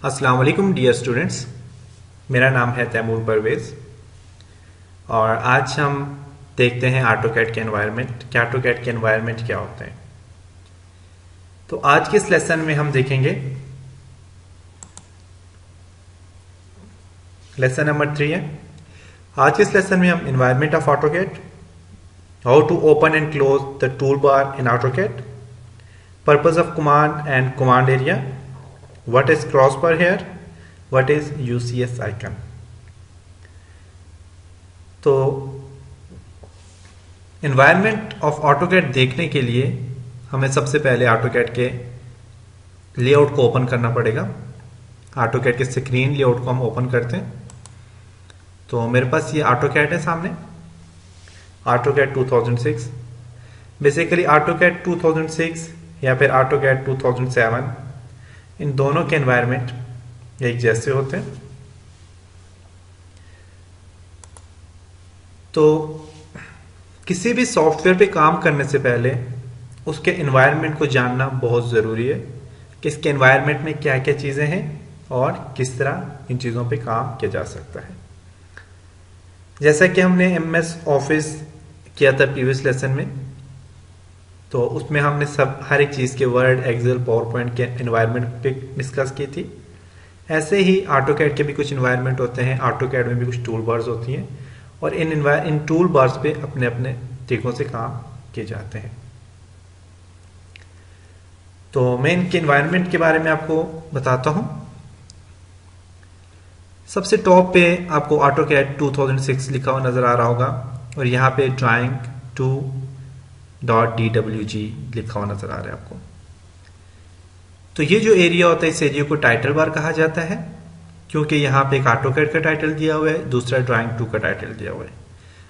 अस्सलाम वालेकुम dear students, मेरा नाम है तैमूर परवेज़ और आज हम देखते हैं ऑटोकैड के एनवायरनमेंट कि ऑटोकैड के एनवायरनमेंट क्या होते हैं। तो आज के इस लेसन में हम देखेंगे लेसन नंबर 3 है। आज के इस लेसन में हम environment of AutoCAD, how to open and close the tool bar in AutoCAD, purpose of command and command area, what is crossbar here, what is UCS icon। तो एनवायरनमेंट ऑफ ऑटोकैड देखने के लिए हमें सबसे पहले AutoCAD के layout को open करना पड़ेगा। ऑटोकैड के स्क्रीन लेआउट को हम ओपन करते हैं। तो मेरे पास ये ऑटोकैड है सामने, ऑटोकैड 2006। बेसिकली ऑटोकैड 2006 या फिर ऑटोकैड 2007, इन दोनों के एनवायरनमेंट एक जैसे होते हैं। तो किसी भी सॉफ्टवेयर पे काम करने से पहले उसके एनवायरनमेंट को जानना बहुत ज़रूरी है कि इसके एनवायरनमेंट में क्या क्या चीज़ें हैं और किस तरह इन चीज़ों पे काम किया जा सकता है। जैसा कि हमने MS ऑफिस किया था प्रीवियस लेसन में, तो उसमें हमने हर एक चीज़ के वर्ड, एक्सेल, पावर पॉइंट के एनवायरनमेंट पे डिस्कस की थी। ऐसे ही ऑटोकैड के भी कुछ एनवायरनमेंट होते हैं, ऑटोकैड में भी कुछ टूल बार्स होती हैं और इन टूल बार्स पे अपने अपने तरीकों से काम किए जाते हैं। तो मैं इनके एनवायरनमेंट के बारे में आपको बताता हूँ। सबसे टॉप पे आपको ऑटोकैड 2006 लिखा हुआ नजर आ रहा होगा और यहाँ पे drawing2.dwg लिखा हुआ नजर आ रहा है आपको। तो ये जो एरिया होता है, इस एरिया को टाइटल बार कहा जाता है क्योंकि यहाँ पे एक ऑटोकैड का टाइटल दिया हुआ है, दूसरा ड्राइंग 2 का टाइटल दिया हुआ है।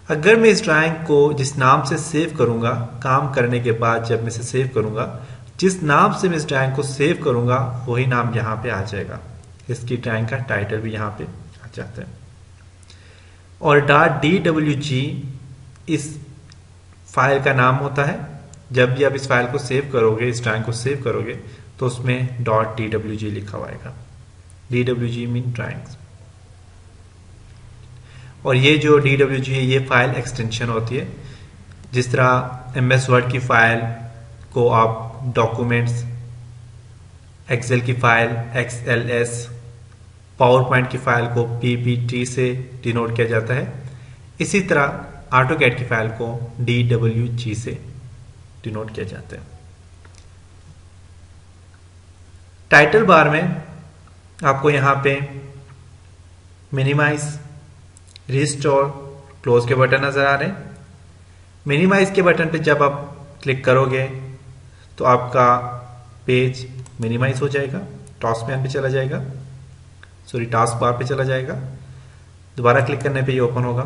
अगर मैं इस ड्राइंग को जिस नाम से सेव करूंगा, काम करने के बाद जब मैं इसे सेव करूंगा, जिस नाम से मैं इस ड्राइंग को सेव करूंगा वही नाम यहाँ पे आ जाएगा। इसकी ड्राइंग का टाइटल भी यहाँ पे आ जाता है। और .dwg इस फाइल का नाम होता है। जब भी आप इस फाइल को सेव करोगे, इस ड्राइंग को सेव करोगे, तो उसमें .dwg लिखा हुआ आएगा। dwg mean drawings. और ये जो dwg है, ये फाइल एक्सटेंशन होती है। जिस तरह MS वर्ड की फाइल को आप डॉक्यूमेंट्स, एक्सेल की फाइल XLS, पावर पॉइंट की फाइल को PPT से डिनोट किया जाता है, इसी तरह ऑटोकैड की फाइल को DWG से डिनोट किया जाता है। टाइटल बार में आपको यहाँ पे मिनिमाइज, रिस्टोर, क्लोज के बटन नजर आ रहे हैं। मिनिमाइज के बटन पे जब आप क्लिक करोगे तो आपका पेज मिनिमाइज हो जाएगा, टास्क पैन पे चला जाएगा, टास्क बार पे चला जाएगा। दोबारा क्लिक करने पे ये ओपन होगा।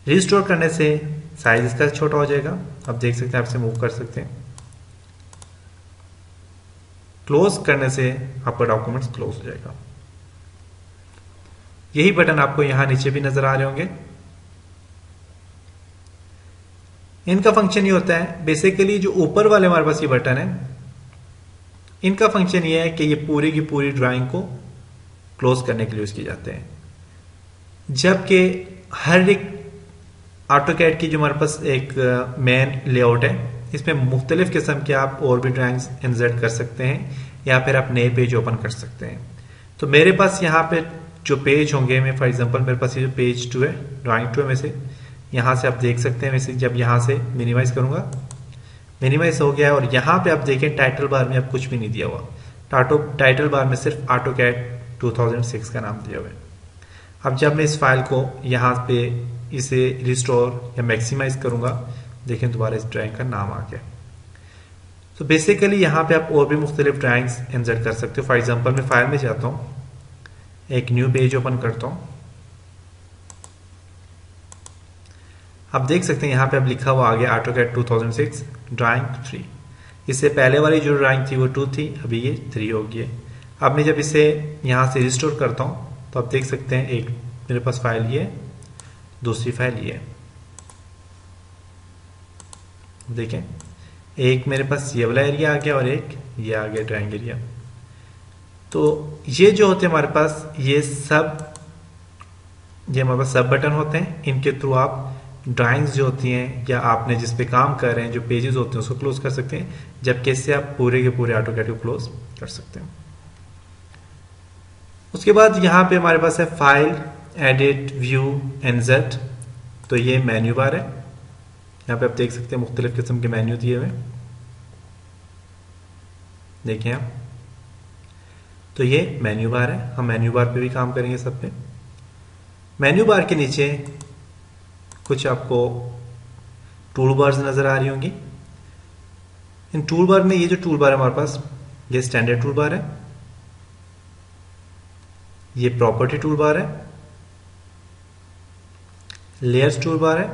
रिस्टोर करने से साइज इसका छोटा हो जाएगा, आप देख सकते हैं, आप इसे मूव कर सकते हैं। क्लोज करने से आपका डॉक्यूमेंट्स क्लोज हो जाएगा। यही बटन आपको यहां नीचे भी नजर आ रहे होंगे। इनका फंक्शन ये होता है, बेसिकली जो ऊपर वाले हमारे पास ये बटन है, इनका फंक्शन ये है कि ये पूरी की पूरी ड्राइंग को क्लोज करने के लिए यूज किए जाते हैं। जबकि हर एक ऑटोकैड की जो हमारे पास एक मेन लेआउट है, इसमें मुख्तलिफ किस्म के आप और भी ड्राइंग्स इंसर्ट कर सकते हैं या फिर आप नए पेज ओपन कर सकते हैं। तो मेरे पास यहाँ पे जो पेज होंगे, मैं फॉर एग्जांपल मेरे पास ये जो पेज 2 है, ड्राइंग 2 में से यहाँ से आप देख सकते हैं। वैसे जब यहाँ से मिनिमाइज करूंगा, मिनिमाइज हो गया और यहाँ पे आप देखें टाइटल बार में अब कुछ भी नहीं दिया हुआ। टाइटल बार में सिर्फ ऑटोकैड 2006 का नाम दिया हुआ है। अब जब मैं इस फाइल को यहाँ पे इसे रिस्टोर या मैक्सिमाइज करूंगा, देखें दोबारा इस ड्राइंग का नाम आ गया। तो बेसिकली यहाँ पे आप और भी मुख्तलिफ ड्राइंग्स इंसर्ट कर सकते हो। फॉर एग्जांपल मैं फाइल में जाता हूँ, एक न्यू पेज ओपन करता हूँ। आप देख सकते हैं यहाँ पे अब लिखा हुआ आ गया ऑटोकैड 2006 ड्राइंग 3। इससे पहले वाली जो ड्राइंग थी वो 2 थी, अभी ये 3 हो गई है। अब मैं जब इसे यहाँ से रिस्टोर करता हूँ तो आप देख सकते हैं एक मेरे पास फाइल ये है, दूसरी फाइल ये है। देखें, एक मेरे पास ये वाला एरिया आ गया और एक ये आ गया ड्राइंग एरिया। तो ये जो होते हैं हमारे पास ये हमारे पास सब बटन होते हैं। इनके थ्रू आप ड्राइंग्स जो होती हैं या आपने जिस पे काम कर रहे हैं जो पेजेस होते हैं उसको क्लोज कर सकते हैं, जबकि इससे आप पूरे के पूरे ऑटोकैड को क्लोज कर सकते हैं। उसके बाद यहाँ पे हमारे पास है फाइल, एडिट, व्यू, इनसर्ट। तो ये मेन्यू बार है। यहाँ पे आप देख सकते हैं मुख्तलिफ किस्म के मेन्यू दिए हुए, देखिए आप। तो ये मेन्यू बार है, हम मेन्यू बार पे भी काम करेंगे सब पे। मेन्यू बार के नीचे कुछ आपको टूल बार्स नजर आ रही होंगी। इन टूल बार में ये जो टूल बार है हमारे पास, ये स्टैंडर्ड टूल बार है, ये प्रॉपर्टी टूल बार है, लेयर्स टूल बार है,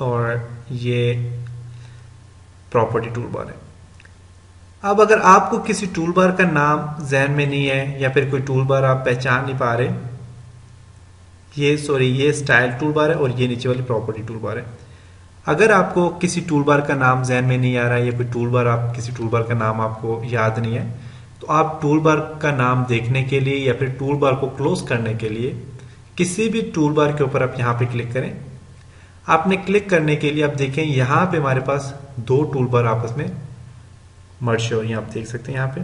और ये प्रॉपर्टी टूल बार है। अब अगर आपको किसी टूल बार का नाम जहन में नहीं है या फिर कोई टूल बार आप पहचान नहीं पा रहे, ये स्टाइल टूल बार है और ये नीचे वाली प्रॉपर्टी टूल बार है। अगर आपको किसी टूल बार का नाम जहन में नहीं आ रहा है या कोई किसी टूल बार का नाम आपको याद नहीं है, तो आप टूल बार का नाम देखने के लिए या फिर टूल बार को क्लोज करने के लिए किसी भी टूल बार के ऊपर आप यहां पे क्लिक करें। आपने क्लिक करने के लिए आप देखें यहां पे हमारे पास दो टूल बार आपस में मर्ज हो रही है। आप देख सकते हैं यहाँ पे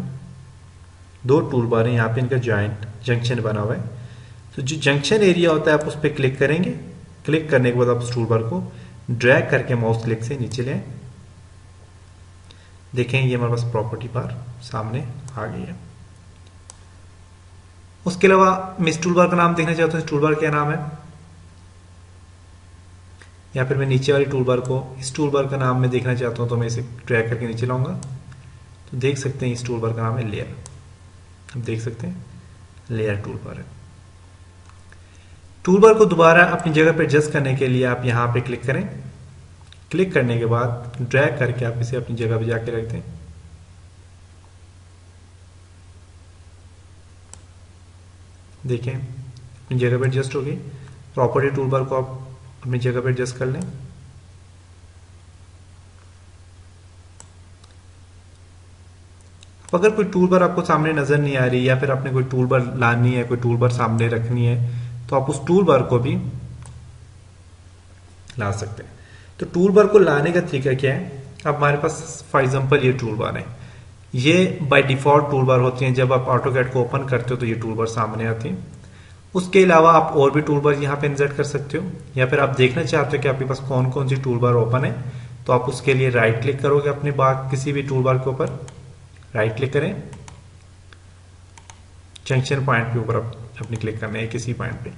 दो टूल बार है, यहाँ पे इनका जंक्शन बना हुआ है। तो जो जंक्शन एरिया होता है आप उस पर क्लिक करेंगे। क्लिक करने के बाद आप उस टूल बार को ड्रैग करके माउस क्लिक से नीचे लें। देखें ये हमारे पास प्रॉपर्टी बार सामने आ गई है। उसके अलावा मैं इस टूल बार का नाम देखना चाहता हूं, इस टूल बार क्या नाम है, या फिर मैं नीचे वाली टूल बार को इस टूल बार का नाम में देखना चाहता हूं, तो मैं इसे ड्रैग करके नीचे लाऊंगा। तो देख सकते हैं इस टूल बार का नाम है लेयर। अब देख सकते हैं लेयर टूल बार है। टूल बार को दोबारा अपनी जगह पर एडजस्ट करने के लिए आप यहां पे क्लिक करें। क्लिक करने के बाद ड्रैग करके आप इसे अपनी जगह पे जाके रख दें। देखें अपनी जगह पे एडजस्ट हो गई। प्रॉपर्टी टूल बार को आप अपनी जगह पे एडजस्ट कर लें। अगर कोई टूल बार आपको सामने नजर नहीं आ रही या फिर आपने कोई टूल बार लानी है, कोई टूल बार सामने रखनी है, तो आप उस टूल बार को भी ला सकते हैं। तो टूल बार को लाने का तरीका क्या है, अब हमारे पास फॉर एग्जांपल ये टूल बार है, ये बाय डिफॉल्ट टूल बार होती हैं। जब आप ऑटोकैड को ओपन करते हो तो ये टूल बार सामने आती है। उसके अलावा आप और भी टूल बार यहाँ पे इंसर्ट कर सकते हो, या फिर आप देखना चाहते हो कि आपके पास कौन कौन सी टूल बार ओपन है, तो आप उसके लिए राइट क्लिक करोगे अपने किसी भी टूल बार के ऊपर, राइट क्लिक करें, जंक्शन पॉइंट के ऊपर अपनी क्लिक करना है किसी पॉइंट पे।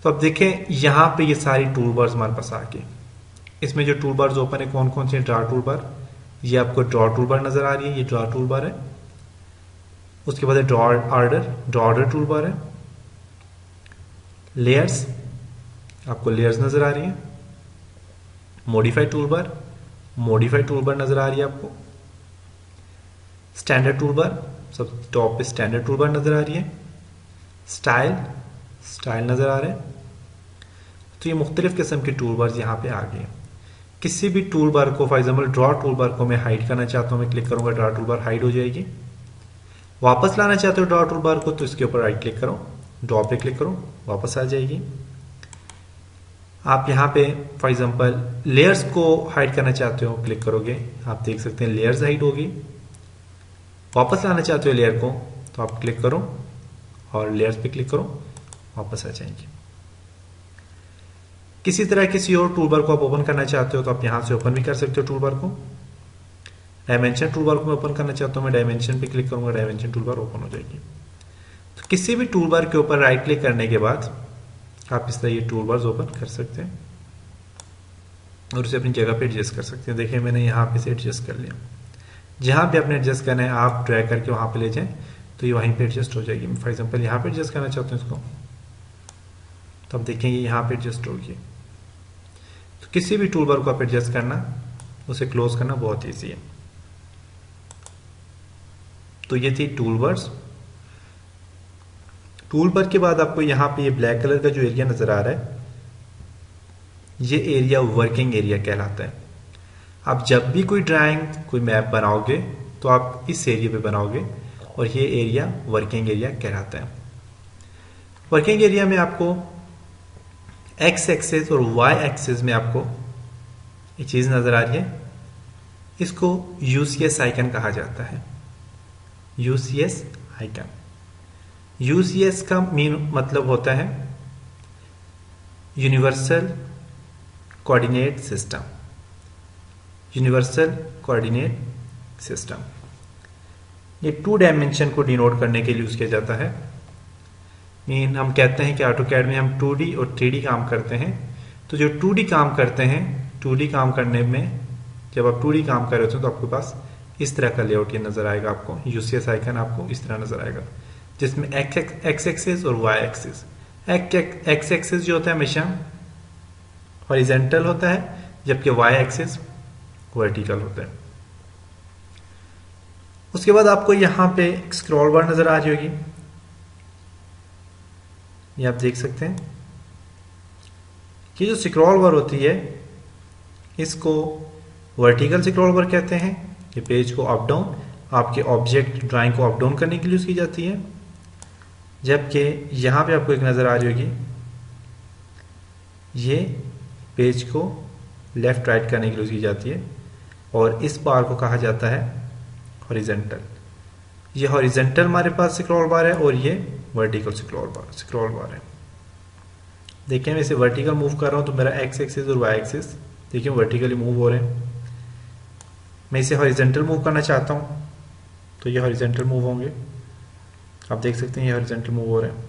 तो अब देखें यहाँ पे ये सारी टूल बार्स हमारे पास आ गई। इसमें जो टूल बार्स ओपन है कौन कौन से, ड्रॉ टूल बार, ये आपको ड्रॉ टूल बार नजर आ रही है, ये ड्रॉ टूल बार है। उसके बाद ड्रॉ ऑर्डर टूल बार है। लेयर्स, आपको लेयर्स नजर आ रही है। मॉडिफाई टूल बार नजर आ रही है आपको। स्टैंडर्ड टूल बार, सब टॉप पे स्टैंडर्ड टूल बार नजर आ रही है। स्टाइल नजर आ रहे हैं। तो ये मुख्तलिफ किस्म के टूल बार यहाँ पे आ गए। किसी भी टूल बार को, for example draw tool bar को मैं हाइड करना चाहता हूं, मैं क्लिक करूंगा, ड्रॉ टूल बार हाइड हो जाएगी। वापस लाना चाहते हो ड्रॉ टूल बार को, तो इसके ऊपर राइट क्लिक करो, ड्रॉ पे क्लिक करो, वापस आ जाएगी। आप यहाँ पे फॉर एग्जाम्पल लेयर्स को हाइड करना चाहते हो, क्लिक करोगे, आप देख सकते हैं लेयर्स हाइड होगी। वापस लाना चाहते हो लेयर को, तो आप क्लिक करो और लेयर्स पे क्लिक करो, वापस आ जाएंगे। किसी तरह किसी और टूल बार को आप ओपन करना चाहते हो तो आप यहां से ओपन भी कर सकते हो टूल बार को। डायमेंशन टूल बार को मैं ओपन करना चाहता हूं, मैं डायमेंशन पे क्लिक करूंगा, डायमेंशन टूल बार ओपन हो जाएगी। तो किसी भी टूल बार के ऊपर राइट क्लिक करने के बाद आप इस तरह ये टूल बार ओपन कर सकते हैं और उसे अपनी जगह पे एडजस्ट कर सकते हैं। देखिए मैंने यहाँ पे से एडजस्ट कर लिया। जहां पे आपने एडजस्ट करना है आप ड्रैग करके वहां पे ले जाएं तो ये वहीं पे एडजस्ट हो जाएगी। फॉर एग्जांपल यहाँ पे एडजस्ट करना चाहते हैं इसको, तो आप देखेंगे यहाँ पे एडजस्ट होगी। तो किसी भी टूल बार को आप एडजस्ट करना, उसे क्लोज करना बहुत ईजी है। तो ये थी टूल बार्स। टूल बार के बाद आपको यहाँ पे ये ब्लैक कलर का जो एरिया नजर आ रहा है, ये एरिया वर्किंग एरिया कहलाता है। आप जब भी कोई ड्राइंग कोई मैप बनाओगे तो आप इस एरिया पे बनाओगे और ये एरिया वर्किंग एरिया कहलाता है। वर्किंग एरिया में आपको एक्स एक्सेस और वाई एक्सेस में आपको एक चीज नजर आ रही है, इसको यूसीएस आइकन कहा जाता है। यूसीएस आइकन, यूसीएस का मीन मतलब होता है universal coordinate system. Universal coordinate system ये 2 डायमेंशन को डिनोट करने के लिए यूज किया जाता है। मीन हम कहते हैं कि ऑटोकैड में हम 2D और 3D काम करते हैं, तो जो 2D काम करते हैं, 2D काम करने में जब आप 2D काम कर रहे हो तो आपके पास इस तरह का लेआउट ये नजर आएगा। आपको यूसीएस आइकन आपको इस तरह नजर आएगा, जिसमें एक्स एक्सिस और वाई एक्सिस। एक्स एक्सिस जो होता है हमेशा हॉरिजॉन्टल होता है, जबकि वाई एक्सिस वर्टिकल होता है। उसके बाद आपको यहां पे स्क्रॉल बार नजर आ रही होगी, ये आप देख सकते हैं कि जो स्क्रॉल बार होती है इसको वर्टिकल स्क्रॉल बार कहते हैं। ये पेज को अप डाउन, आपके ऑब्जेक्ट ड्राइंग को अप डाउन करने के लिए यूज की जाती है, जबकि यहां पे आपको एक नजर आ रही होगी ये पेज को लेफ्ट राइट करने के लिए यूज की जाती है, और इस बार को कहा जाता है हॉरिजॉन्टल। ये हॉरिजॉन्टल हमारे पास स्क्रॉल बार है और ये वर्टिकल स्क्रॉल बार है। देखिए मैं इसे वर्टिकल मूव कर रहा हूं तो मेरा एक्स एक्सिस और वाई एक्सिस देखिए वर्टिकली मूव हो रहे हैं। मैं इसे हॉरिजॉन्टल मूव करना चाहता हूं तो ये हॉरिजॉन्टल मूव होंगे, आप देख सकते हैं ये हॉरिजॉन्टल मूव हो रहे हैं,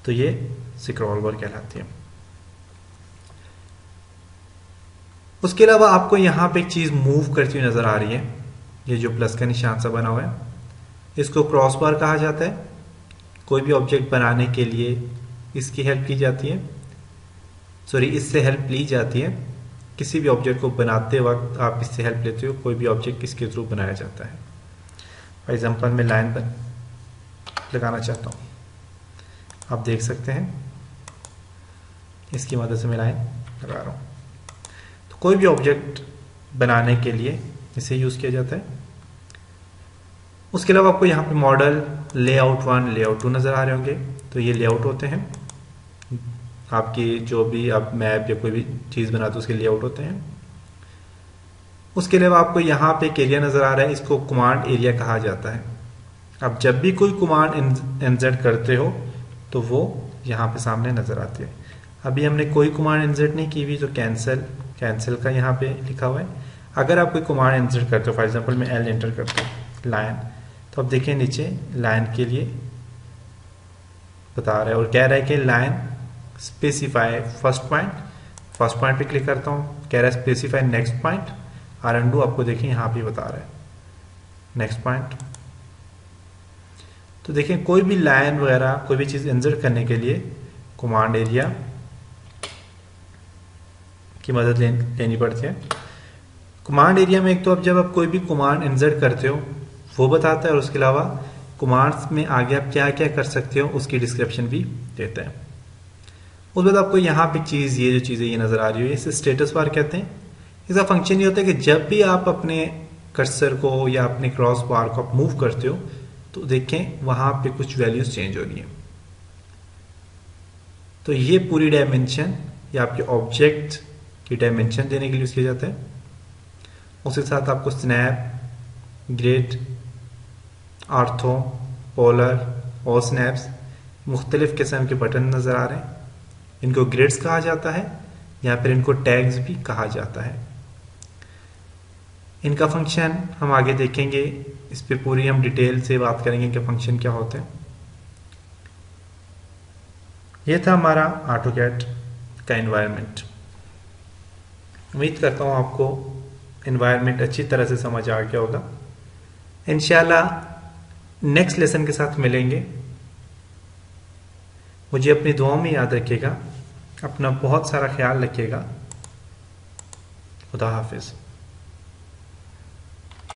तो ये स्क्रॉल बार कहलाती है। उसके अलावा आपको यहां पे एक चीज मूव करती हुई नजर आ रही है, ये जो प्लस का निशान सा बना हुआ है, इसको क्रॉस बार कहा जाता है। कोई भी ऑब्जेक्ट बनाने के लिए इसकी हेल्प की जाती है, सॉरी इससे हेल्प ली जाती है। किसी भी ऑब्जेक्ट को बनाते वक्त आप इससे हेल्प लेते हो, कोई भी ऑब्जेक्ट किसके थ्रू बनाया जाता है। फॉर एग्जाम्पल मैं लाइन लगाना चाहता हूँ, आप देख सकते हैं इसकी मदद से मैं लाइन लगा रहा हूँ। तो कोई भी ऑब्जेक्ट बनाने के लिए इसे यूज किया जाता है। उसके अलावा आपको यहाँ पे मॉडल लेआउट 1 लेआउट 2 नजर आ रहे होंगे, तो ये लेआउट होते हैं आपकी, जो भी आप मैप या कोई भी चीज बनाते हो उसके लेआउट होते हैं। उसके अलावा आपको यहाँ पे एक एरिया नजर आ रहा है, इसको कमांड एरिया कहा जाता है। आप जब भी कोई कमांड इंसर्ट करते हो तो वो यहाँ पे सामने नजर आती है। अभी हमने कोई कमांड इंसर्ट नहीं की हुई, तो कैंसिल का यहाँ पे लिखा हुआ है। अगर आप कोई कमांड इंसर्ट करते हो, फॉर एग्जाम्पल मैं एल एंटर करता हूँ लाइन, तो आप देखिए नीचे लाइन के लिए बता रहा है और कह रहा है कि लाइन स्पेसिफाई फर्स्ट पॉइंट पे क्लिक करता हूँ, कह रहा है specify next point, or undo आपको देखिए यहाँ पे बता रहा है नेक्स्ट पॉइंट। तो देखिए कोई भी लाइन वगैरह कोई भी चीज इंसर्ट करने के लिए कमांड एरिया की मदद लेनी पड़ती है। कमांड एरिया में एक तो अब जब आप कोई भी कमांड इंसर्ट करते हो वो बताता है, और उसके अलावा कमांड्स में आगे आप क्या क्या कर सकते हो उसकी डिस्क्रिप्शन भी देता है। उसके बाद आपको यहाँ पे चीज, ये जो चीजें ये नजर आ रही है इसे स्टेटस बार कहते हैं। इसका फंक्शन ये होता है कि जब भी आप अपने कर्सर को या अपने क्रॉस बार को आप मूव करते हो तो देखें वहां पे कुछ वैल्यूज चेंज हो रही है। तो ये पूरी डायमेंशन या आपके ऑब्जेक्ट की डायमेंशन देने के लिए यूज किया जाता है। उसके साथ आपको स्नैप, ग्रिड, आर्थो, पोलर और स्नैप्स मुख्तलिफ किस्म के बटन नजर आ रहे हैं। इनको ग्रिड्स कहा जाता है या फिर इनको टैग्स भी कहा जाता है। इनका फंक्शन हम आगे देखेंगे, इस पे पूरी हम डिटेल से बात करेंगे कि फंक्शन क्या होते हैं। यह था हमारा ऑटोकैड का एनवायरनमेंट। उम्मीद करता हूं आपको एनवायरनमेंट अच्छी तरह से समझ आ गया होगा। इंशाल्लाह नेक्स्ट लेसन के साथ मिलेंगे। मुझे अपनी दुआओं में याद रखिएगा, अपना बहुत सारा ख्याल रखिएगा। खुदा हाफिज।